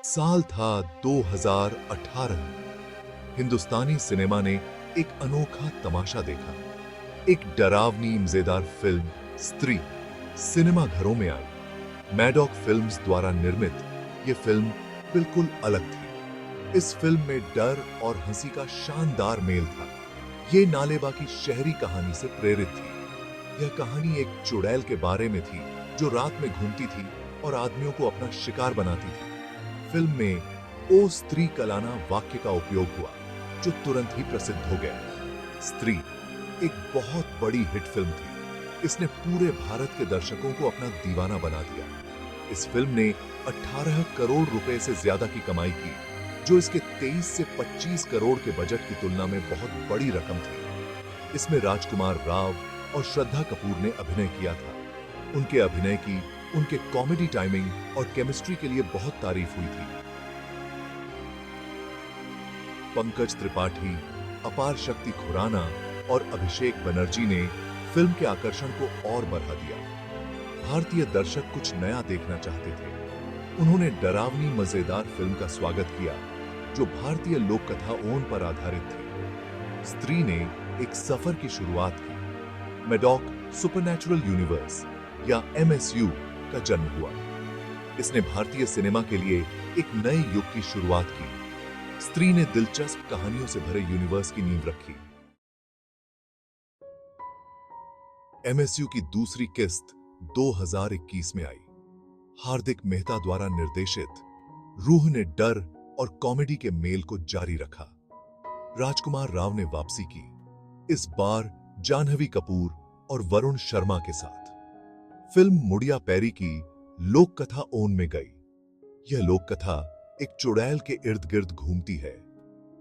साल था 2018। हिंदुस्तानी सिनेमा ने एक अनोखा तमाशा देखा। एक डरावनी मजेदार फिल्म स्त्री सिनेमा घरों में आई। मैडॉक फिल्म्स द्वारा निर्मित यह फिल्म बिल्कुल अलग थी। इस फिल्म में डर और हंसी का शानदार मेल था। ये नालेबा की शहरी कहानी से प्रेरित थी। यह कहानी एक चुड़ैल के बारे में थी जो रात में घूमती थी और आदमियों को अपना शिकार बनाती थी। फिल्म में ओ स्त्री कलाना वाक्य का उपयोग हुआ जो तुरंत ही प्रसिद्ध हो गया। स्त्री एक बहुत बड़ी हिट फिल्म थी। इसने पूरे भारत के दर्शकों को अपना दीवाना बना दिया। इस फिल्म ने 18 करोड़ रुपए से ज्यादा की कमाई की, जो इसके 23 से 25 करोड़ के बजट की तुलना में बहुत बड़ी रकम थी। इसमें राजकुमार राव और श्रद्धा कपूर ने अभिनय किया था। उनके अभिनय की, उनके कॉमेडी टाइमिंग और केमिस्ट्री के लिए बहुत तारीफ हुई थी। पंकज त्रिपाठी, अपार शक्ति खुराना और अभिषेक बनर्जी ने फिल्म के आकर्षण को और बढ़ा दिया। भारतीय दर्शक कुछ नया देखना चाहते थे। उन्होंने डरावनी मजेदार फिल्म का स्वागत किया जो भारतीय लोक कथा ओन पर आधारित थी। स्त्री ने एक सफर की शुरुआत की। मैडॉक सुपरनैचुरल यूनिवर्स या MSU का जन्म हुआ। इसने भारतीय सिनेमा के लिए एक नए युग की शुरुआत की। स्त्री ने दिलचस्प कहानियों से भरे यूनिवर्स की नींव रखी। MSU की दूसरी किस्त 2021 में आई। हार्दिक मेहता द्वारा निर्देशित रूह ने डर और कॉमेडी के मेल को जारी रखा। राजकुमार राव ने वापसी की, इस बार जाह्नवी कपूर और वरुण शर्मा के साथ। फिल्म मुड़िया पैरी की लोक कथा ओन में गई। यह लोक कथा एक चुड़ैल के इर्द गिर्द घूमती है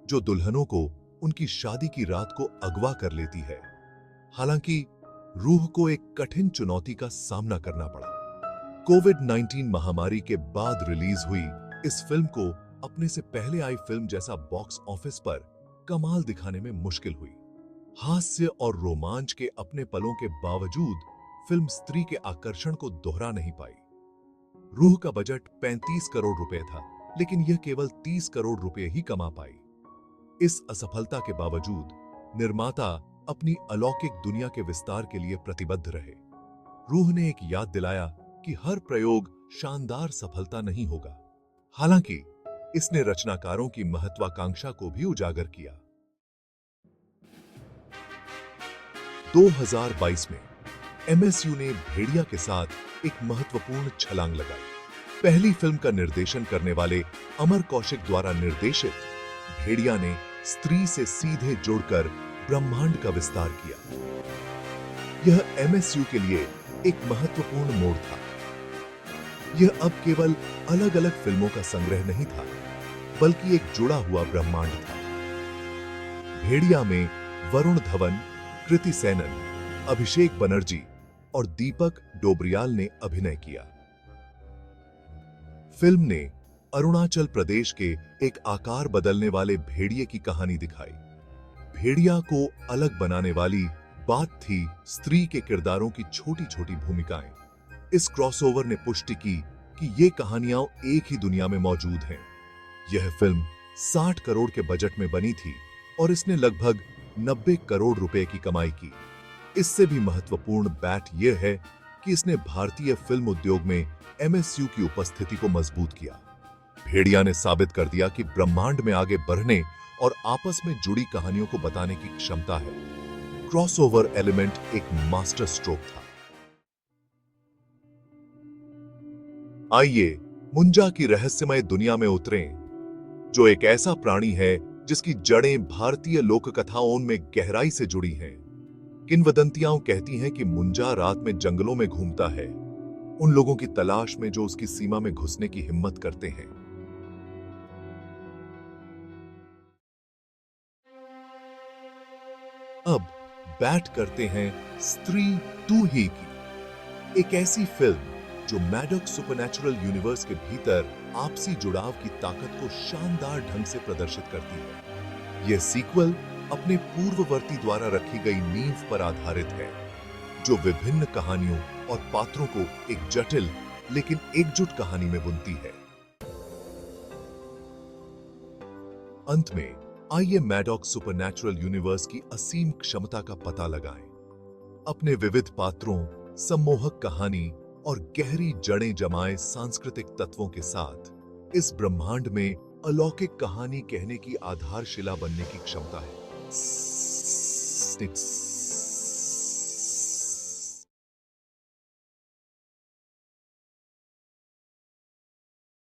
जो दुल्हनों को उनकी शादी की रात को अगवा कर लेती है। हालांकि रूह को एक कठिन चुनौती का सामना करना पड़ा। कोविड-19 महामारी के बाद रिलीज हुई इस फिल्म को अपने से पहले आई फिल्म जैसा बॉक्स ऑफिस पर कमाल दिखाने में मुश्किल हुई। हास्य और रोमांच के अपने पलों के बावजूद फिल्म स्त्री के आकर्षण को दोहरा नहीं पाई। रूह का बजट 35 करोड़ रुपए था, लेकिन यह केवल 30 करोड़ रुपए ही कमा पाई। इस असफलता के बावजूद निर्माता अपनी अलौकिक दुनिया के विस्तार के लिए प्रतिबद्ध रहे। रूह ने एक याद दिलाया कि हर प्रयोग शानदार सफलता नहीं होगा। हालांकि इसने रचनाकारों की महत्वाकांक्षा को भी उजागर किया। 2022 में MSU ने भेड़िया के साथ एक महत्वपूर्ण छलांग लगाई। पहली फिल्म का निर्देशन करने वाले अमर कौशिक द्वारा निर्देशित भेड़िया ने स्त्री से सीधे जुड़कर ब्रह्मांड का विस्तार किया। यह MSU के लिए एक महत्वपूर्ण मोड़ था। यह अब केवल अलग-अलग फिल्मों का संग्रह नहीं था, बल्कि एक जुड़ा हुआ ब्रह्मांड था। भेड़िया में वरुण धवन, कृति सेनन, अभिषेक बनर्जी और दीपक डोबरियाल ने अभिनय किया। फिल्म ने अरुणाचल प्रदेश के एक आकार बदलने वाले भेड़िए की कहानी दिखाई। भेड़िया को अलग बनाने वाली बात थी स्त्री के किरदारों की छोटी-छोटी भूमिकाएं। इस क्रॉसओवर ने पुष्टि की कि ये कहानियां एक ही दुनिया में मौजूद हैं। यह फिल्म 60 करोड़ के बजट में बनी थी और इसने लगभग 90 करोड़ रुपए की कमाई की। इससे भी महत्वपूर्ण बात यह है कि इसने भारतीय फिल्म उद्योग में MSU की उपस्थिति को मजबूत किया। भेड़िया ने साबित कर दिया कि ब्रह्मांड में आगे बढ़ने और आपस में जुड़ी कहानियों को बताने की क्षमता है। क्रॉसओवर एलिमेंट एक मास्टर स्ट्रोक था। आइए मुंजा की रहस्यमय दुनिया में उतरें, जो एक ऐसा प्राणी है जिसकी जड़ें भारतीय लोक कथाओं में गहराई से जुड़ी हैं। किंवदंतियां कहती हैं कि मुंजा रात में जंगलों में घूमता है, उन लोगों की तलाश में जो उसकी सीमा में घुसने की हिम्मत करते हैं। अब बात करते हैं स्त्री तू ही की, एक ऐसी फिल्म जो मैडॉक सुपरनैचुरल यूनिवर्स के भीतर आपसी जुड़ाव की ताकत को शानदार ढंग से प्रदर्शित करती है। यह सीक्वल अपने पूर्ववर्ती द्वारा रखी गई नींव पर आधारित है, जो विभिन्न कहानियों और पात्रों को एक जटिल लेकिन एकजुट कहानी में बुनती है। अंत में आइए मैडॉक सुपरनैचुरल यूनिवर्स की असीम क्षमता का पता लगाएं। अपने विविध पात्रों, सम्मोहक कहानी और गहरी जड़ें जमाए सांस्कृतिक तत्वों के साथ इस ब्रह्मांड में अलौकिक कहानी कहने की आधारशिला बनने की क्षमता है।